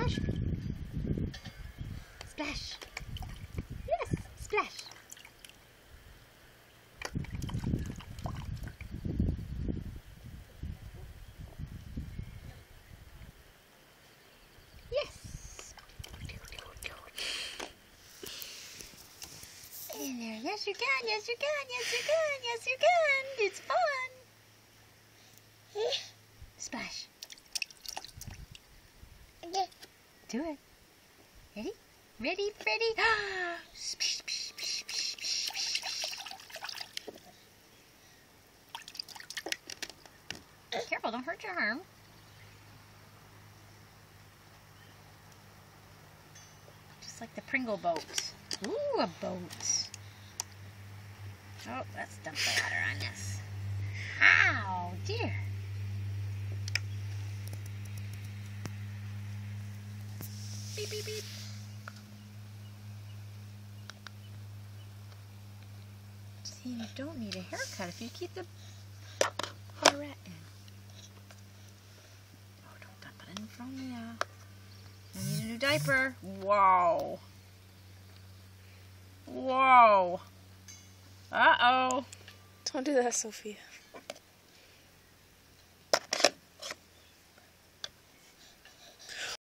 Splash. Splash. Yes, splash. Yes. In there. Yes, you can. Yes, you can. Yes, you can. Yes, you can. It's fun. Splash. Do it. Ready? Ready, Freddy? Splash, splash, splash, splash, splash, splash. Careful, don't hurt your arm. Just like the Pringle boat. Ooh, a boat. Oh, let's dump the water on this. Ow, dear. Beep, beep, beep. See, you don't need a haircut if you keep the barrette in. Oh, don't dump it in front of me. I need a new diaper. Whoa. Whoa. Uh-oh. Don't do that, Sophia.